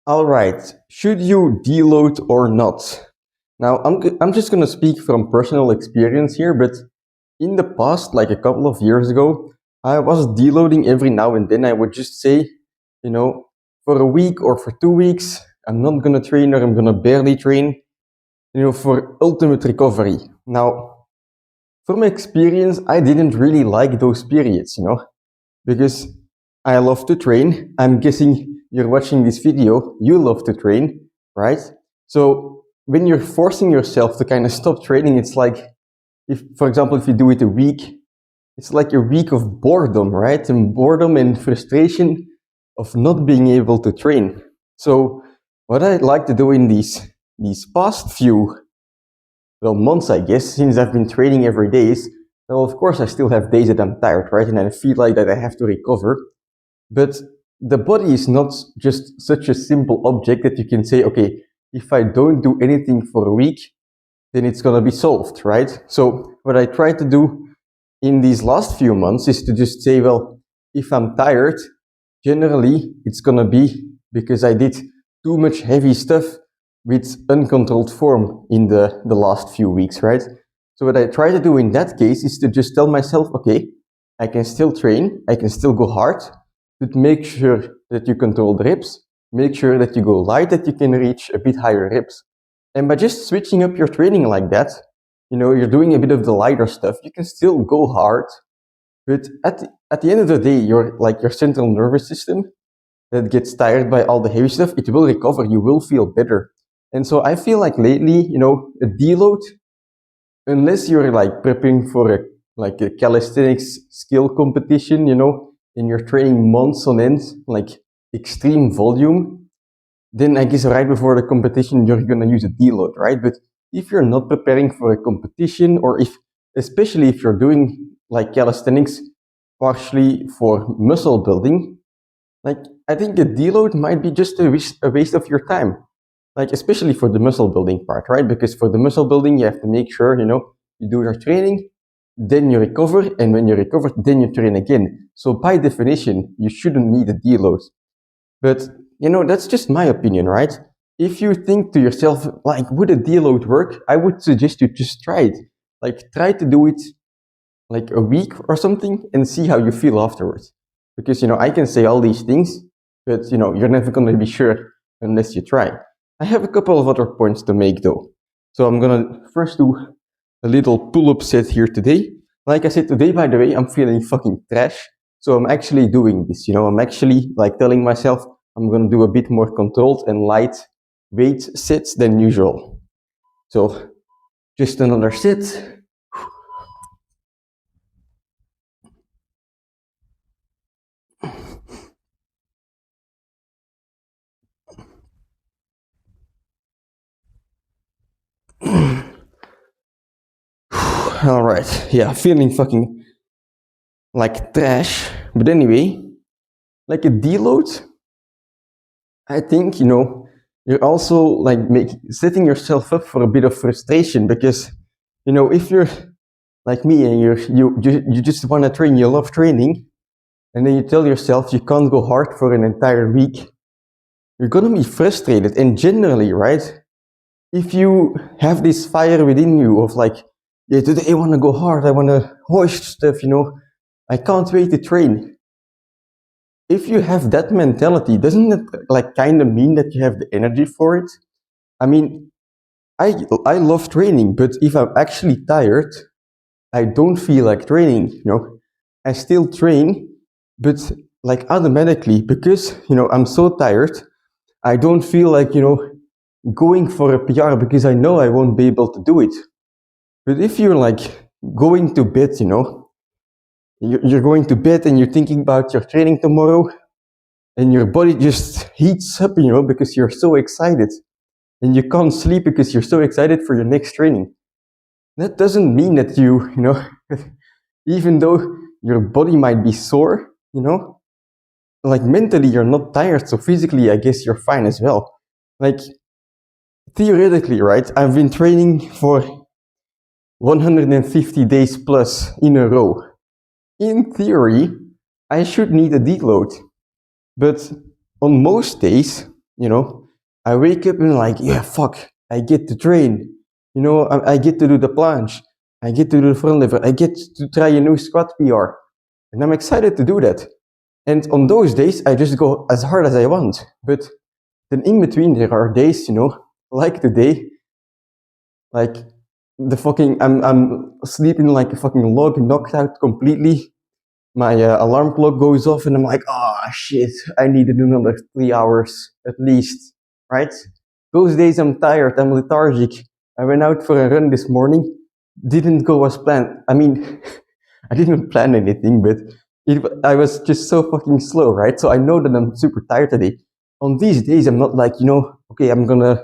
All right, should you deload or not? Now, I'm just going to speak from personal experience here, but in the past, like a couple of years ago, I was deloading every now and then. I would just say, you know, for a week or for 2 weeks, I'm not going to train or I'm going to barely train, for ultimate recovery. Now, from experience, I didn't really like those periods, because I love to train. I'm guessing you're watching this video, you love to train, right? So when you're forcing yourself to kind of stop training, it's like, if, for example, if you do it a week, it's like a week of boredom, right? And boredom and frustration of not being able to train. So what I like to do in these past few months, I guess, since I've been training every day is, well, of course I still have days that I'm tired, right? And I feel like that I have to recover. But the body is not just such a simple object that you can say, okay, if I don't do anything for a week, then it's gonna be solved, right? So what I try to do in these last few months is to just say, well, if I'm tired, generally it's gonna be because I did too much heavy stuff with uncontrolled form in the last few weeks, right? So what I try to do in that case is to just tell myself, okay, I can still train, I can still go hard, but make sure that you control the reps, make sure that you go light, that you can reach a bit higher reps. And by just switching up your training like that, you're doing a bit of the lighter stuff, you can still go hard, but at the end of the day, your central nervous system that gets tired by all the heavy stuff, it will recover, you will feel better. And so I feel like lately, a deload, unless you're like prepping for a calisthenics skill competition, and you're training months on end, like extreme volume, then I guess right before the competition, you're gonna use a deload, right? But if you're not preparing for a competition, or especially if you're doing like calisthenics partially for muscle building, like I think a deload might be just a waste of your time. Like especially for the muscle building part, right? Because for the muscle building, you have to make sure, you do your training, then you recover, and when you recover, then you train again. So by definition, you shouldn't need a deload. But that's just my opinion, right? If you think to yourself, like, would a deload work? I would suggest you just try it. Like, try to do it like a week or something and see how you feel afterwards. Because, I can say all these things, but, you're never going to be sure unless you try. I have a couple of other points to make though. So I'm going to first do a little pull-up set here today. Like I said, today, by the way, I'm feeling fucking trash. So I'm actually doing this, I'm actually like telling myself I'm going to do a bit more controlled and light weight sets than usual. So just another set. All right. Yeah, feeling fucking like trash. But anyway, like a deload, I think, you're also like setting yourself up for a bit of frustration because, if you're like me and you just want to train, you love training, and then you tell yourself you can't go hard for an entire week, you're gonna be frustrated. And generally, right, if you have this fire within you of like, yeah, today I want to go hard, I want to hoist stuff, I can't wait to train. If you have that mentality, doesn't it like kind of mean that you have the energy for it? I mean, I love training, but if I'm actually tired, I don't feel like training, I still train, but like automatically because, I'm so tired, I don't feel like, going for a PR because I know I won't be able to do it. But if you're like going to bed, you're going to bed and you're thinking about your training tomorrow and your body just heats up, because you're so excited and you can't sleep because you're so excited for your next training. That doesn't mean that you even though your body might be sore, like mentally you're not tired, so physically I guess you're fine as well. Like theoretically, right, I've been training for 150 days plus in a row. In theory, I should need a deload, but on most days, you know, I wake up and like, yeah, fuck, I get to train. You know, I get to do the planche. I get to do the front lever. I get to try a new squat PR. And I'm excited to do that. And on those days, I just go as hard as I want. But then in between, there are days, you know, like today, like the fucking, I'm sleeping like a fucking log, knocked out completely. My alarm clock goes off and I'm like, oh shit, I need to do another 3 hours at least, right? Those days I'm tired, I'm lethargic. I went out for a run this morning, didn't go as planned. I mean, I didn't plan anything, but I was just so fucking slow, right? So I know that I'm super tired today. On these days, I'm not like, you know, okay, I'm gonna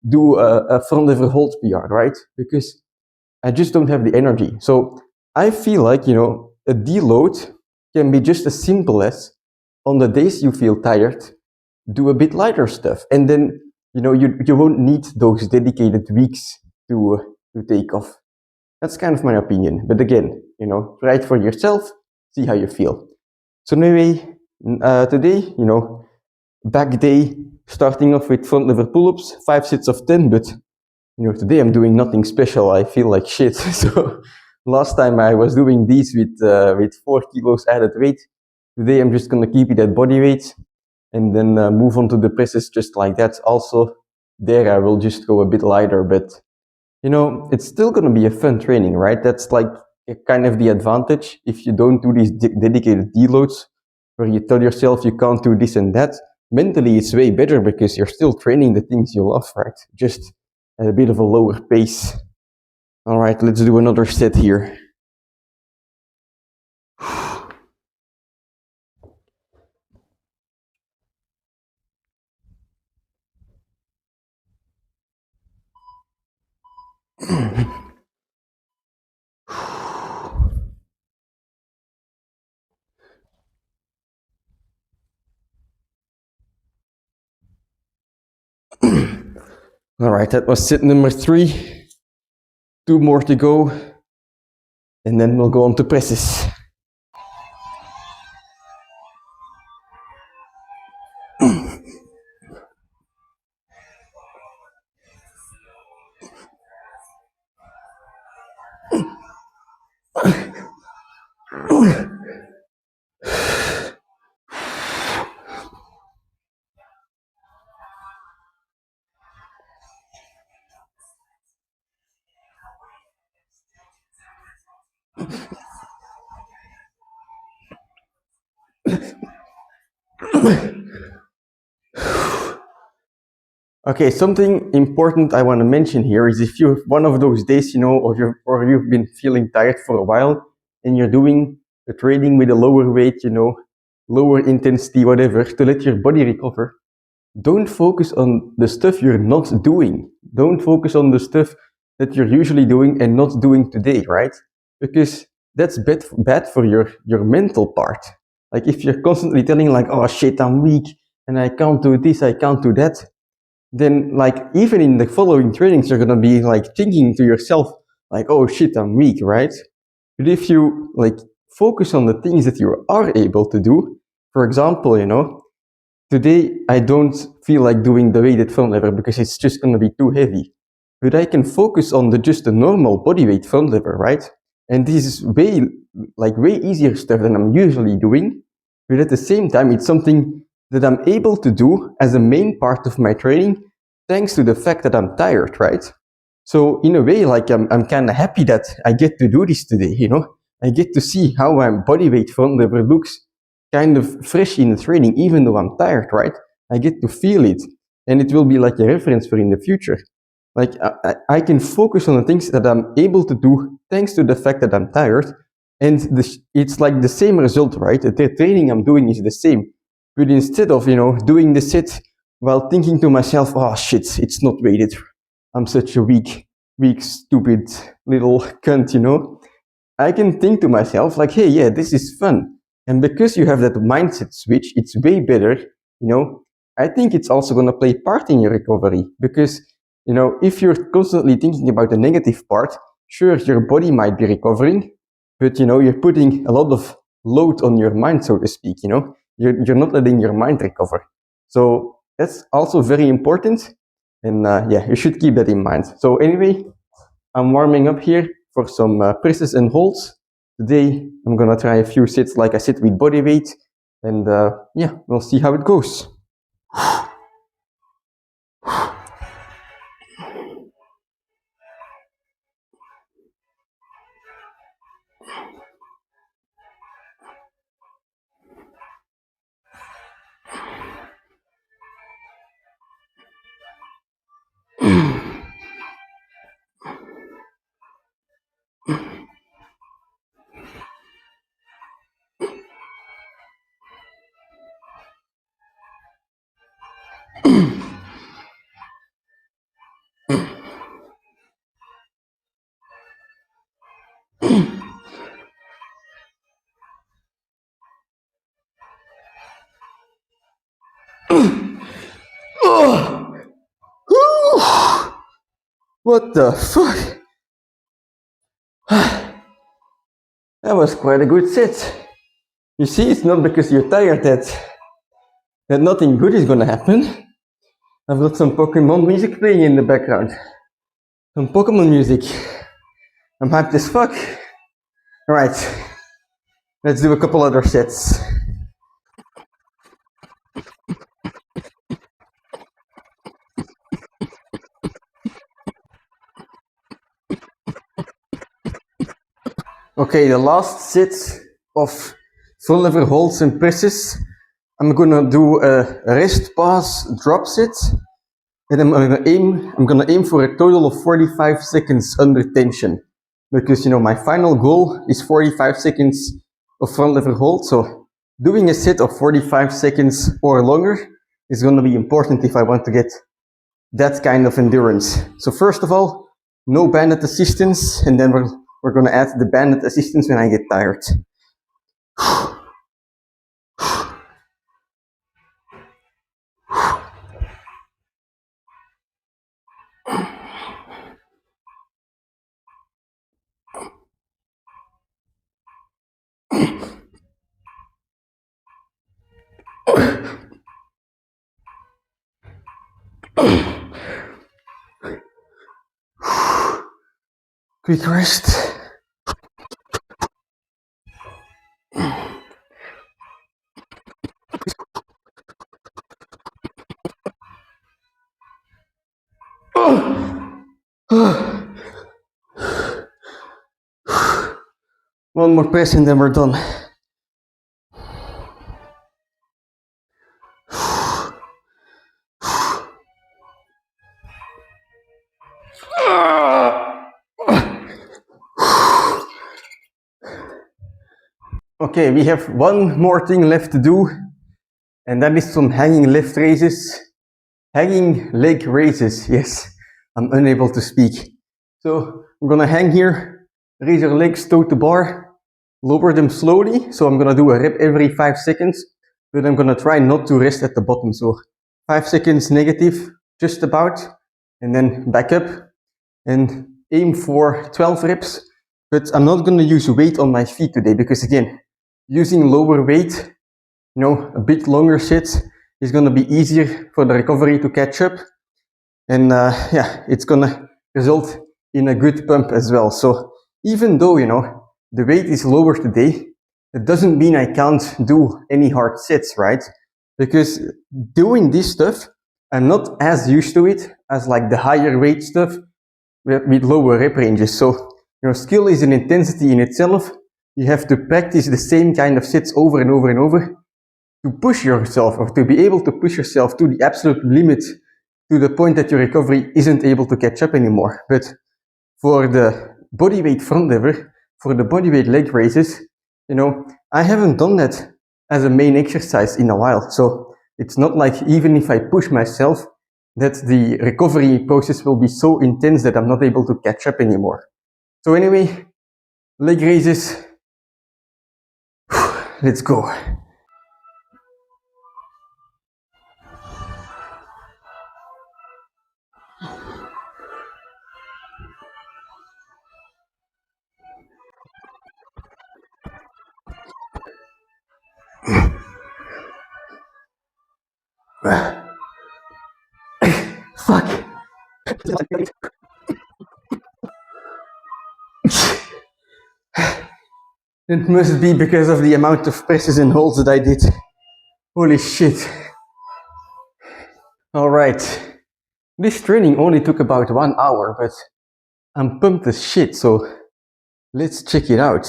do a front lever hold PR, right? Because I just don't have the energy. So I feel like, you know, a deload can be just as simple as on the days you feel tired, do a bit lighter stuff. And then, you know, you won't need those dedicated weeks to take off. That's kind of my opinion. But again, you know, try it for yourself, see how you feel. So anyway, today, you know, back day, starting off with front lever pull-ups, 5 sets of 10, but you know, today I'm doing nothing special. I feel like shit. So last time I was doing these with 4 kilos added weight. Today I'm just gonna keep it at body weight and then move on to the presses just like that. Also, there I will just go a bit lighter, but you know, it's still gonna be a fun training, right? That's like kind of the advantage if you don't do these dedicated deloads where you tell yourself you can't do this and that. Mentally, it's way better because you're still training the things you love, right? Just at a bit of a lower pace. All right, let's do another set here. All right, that was set number 3. 2 more to go, and then we'll go on to presses. Okay, something important I want to mention here is if you're one of those days, you know, or you've been feeling tired for a while and you're doing the training with a lower weight, you know, lower intensity, whatever, to let your body recover, don't focus on the stuff you're not doing. Don't focus on the stuff that you're usually doing and not doing today, right? Because that's bad for your mental part. Like if you're constantly telling like, oh shit, I'm weak and I can't do this, I can't do that, then like even in the following trainings, you're gonna be like thinking to yourself like, oh shit, I'm weak, right? But if you like focus on the things that you are able to do, for example, you know, today I don't feel like doing the weighted front lever because it's just gonna be too heavy. But I can focus on just the normal body weight front lever, right? And this is way easier stuff than I'm usually doing. But at the same time, it's something that I'm able to do as a main part of my training, thanks to the fact that I'm tired, right? So in a way, like I'm kind of happy that I get to do this today, you know? I get to see how my body weight front lever looks kind of fresh in the training, even though I'm tired, right? I get to feel it, and it will be like a reference for in the future. Like I can focus on the things that I'm able to do thanks to the fact that I'm tired, and it's like the same result, right? The training I'm doing is the same, but instead of, you know, doing the set while thinking to myself, oh shit, it's not weighted, I'm such a weak, stupid little cunt, you know, I can think to myself like, hey, yeah, this is fun. And because you have that mindset switch, it's way better, you know. I think it's also going to play part in your recovery because, you know, if you're constantly thinking about the negative part, sure, your body might be recovering, but, you know, you're putting a lot of load on your mind, so to speak, you know. You're not letting your mind recover. So That's also very important. And yeah, you should keep that in mind. So anyway, I'm warming up here for some presses and holds. Today, I'm gonna try a few sits like I said with body weight. And yeah, we'll see how it goes. What the fuck? That was quite a good sit. You see, it's not because you're tired that nothing good is gonna happen. I've got some Pokemon music playing in the background. Some Pokemon music. I'm hyped as fuck. Alright, let's do a couple other sets. Okay, the last set of full lever holds and presses. I'm gonna do a rest pass drop sit, and I'm gonna aim for a total of 45 seconds under tension, because my final goal is 45 seconds of front lever hold. So doing a set of 45 seconds or longer is gonna be important if I want to get that kind of endurance. So first of all, no banded assistance, and then we're gonna add the banded assistance when I get tired. Quick rest. One more press and then we're done. Okay, we have one more thing left to do, and that is some hanging lift raises. Hanging leg raises, yes, I'm unable to speak. So I'm gonna hang here, raise your legs toe to bar, lower them slowly. So I'm gonna do a rep every 5 seconds, but I'm gonna try not to rest at the bottom. So 5 seconds negative, just about, and then back up and aim for 12 reps. But I'm not gonna use weight on my feet today because again, using lower weight, a bit longer sets is gonna be easier for the recovery to catch up. And yeah, it's gonna result in a good pump as well. So even though, the weight is lower today, it doesn't mean I can't do any hard sets, right? Because doing this stuff, I'm not as used to it as like the higher weight stuff with lower rep ranges. So, skill is an intensity in itself. You have to practice the same kind of sets over and over and over to push yourself, or to be able to push yourself to the absolute limit, to the point that your recovery isn't able to catch up anymore. But for the bodyweight front lever, for the bodyweight leg raises, I haven't done that as a main exercise in a while. So it's not like even if I push myself, that the recovery process will be so intense that I'm not able to catch up anymore. So anyway, leg raises, let's go. It must be because of the amount of presses and holds that I did. Holy shit. Alright. This training only took about 1 hour, but I'm pumped as shit, so let's check it out.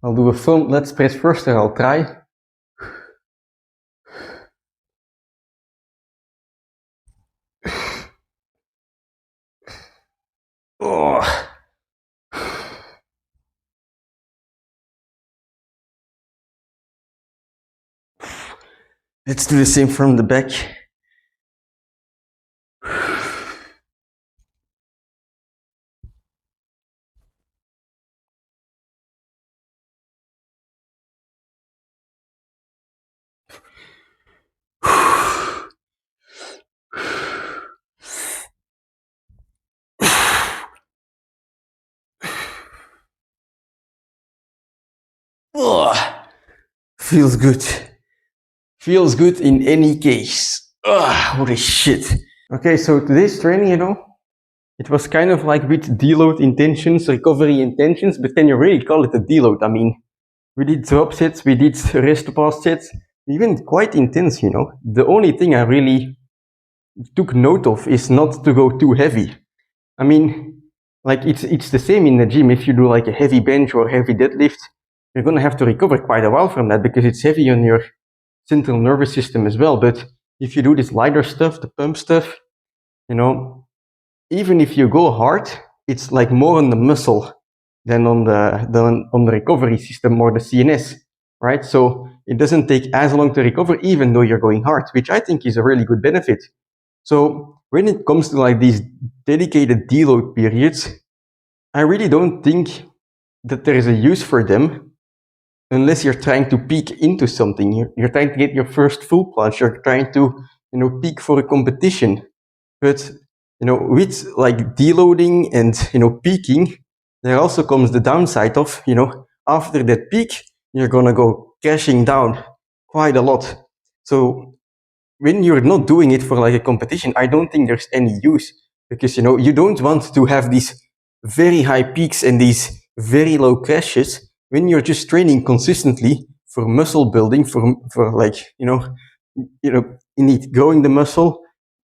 I'll do a front let's press first and I'll try. Oh. Let's do the same from the back. Oh. Feels good. Feels good in any case. Holy shit. Okay, so today's training, it was kind of like with deload intentions, recovery intentions, but can you really call it a deload? I mean, we did drop sets, we did rest pause sets, even quite intense, The only thing I really took note of is not to go too heavy. I mean, like it's the same in the gym. If you do like a heavy bench or heavy deadlift, you're gonna have to recover quite a while from that because it's heavy on your central nervous system as well. But if you do this lighter stuff, the pump stuff, even if you go hard, it's like more on the muscle than on the recovery system or the CNS, right? So it doesn't take as long to recover, even though you're going hard, which I think is a really good benefit. So when it comes to like these dedicated deload periods, I really don't think that there is a use for them unless you're trying to peak into something. You're trying to get your first full plunge. You're trying to, peak for a competition. But, with like deloading and, peaking, there also comes the downside of, after that peak, you're gonna go crashing down quite a lot. So when you're not doing it for like a competition, I don't think there's any use because, you don't want to have these very high peaks and these very low crashes when you're just training consistently for muscle building, for like, indeed growing the muscle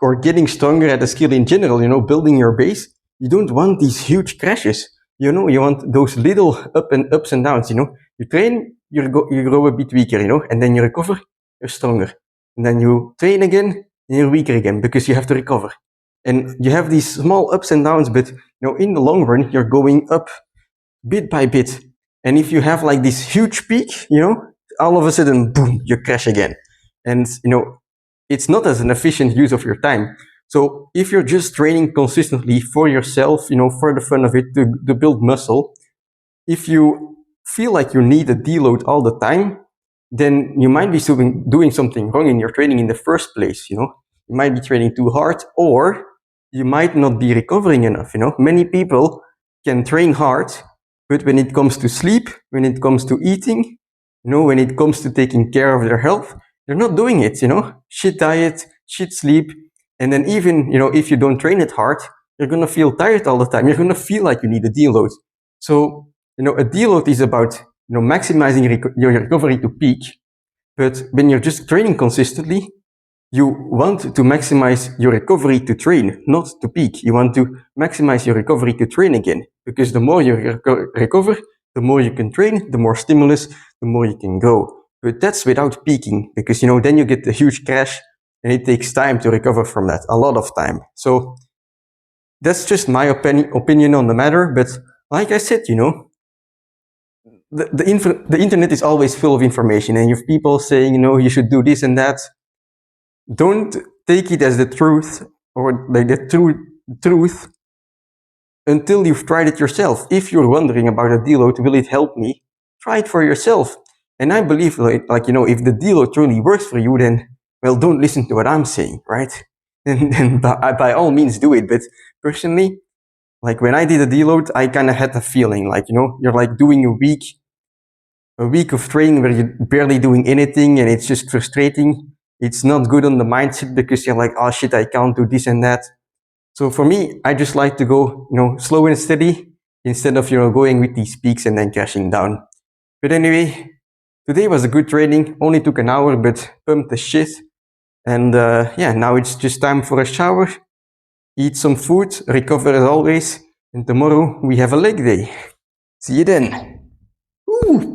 or getting stronger at a skill in general, building your base. You don't want these huge crashes. You want those little ups and downs, You train, you grow a bit weaker, and then you recover, you're stronger. And then you train again, and you're weaker again because you have to recover. And you have these small ups and downs, but in the long run, you're going up bit by bit. And if you have like this huge peak, all of a sudden, boom, you crash again. And it's not as an efficient use of your time. So if you're just training consistently for yourself, for the fun of it, to build muscle, if you feel like you need a deload all the time, then you might be doing something wrong in your training in the first place. You might be training too hard, or you might not be recovering enough. Many people can train hard, but when it comes to sleep, when it comes to eating, when it comes to taking care of their health, they're not doing it. Shit diet, shit sleep, and then even if you don't train it hard, you're gonna feel tired all the time. You're gonna feel like you need a deload. So a deload is about maximizing your recovery to peak. But when you're just training consistently, you want to maximize your recovery to train, not to peak. You want to maximize your recovery to train again, because the more you recover, the more you can train, the more stimulus, the more you can go. But that's without peaking, because then you get a huge crash, and it takes time to recover from that, a lot of time. So that's just my opinion on the matter. But like I said, the internet is always full of information, and you have people saying, you should do this and that. Don't take it as the truth or like the truth until you've tried it yourself. If you're wondering about a deload, will it help me? Try it for yourself. And I believe if the deload truly works for you, then, well, don't listen to what I'm saying, right? And by all means do it. But personally, like when I did a deload, I kind of had the feeling like, you're like doing a week of training where you're barely doing anything and it's just frustrating. It's not good on the mindset because you're like, oh shit, I can't do this and that. So for me, I just like to go, slow and steady instead of, going with these peaks and then crashing down. But anyway, today was a good training. Only took an hour, but pumped the shit. And yeah, now it's just time for a shower, eat some food, recover as always. And tomorrow we have a leg day. See you then. Woo!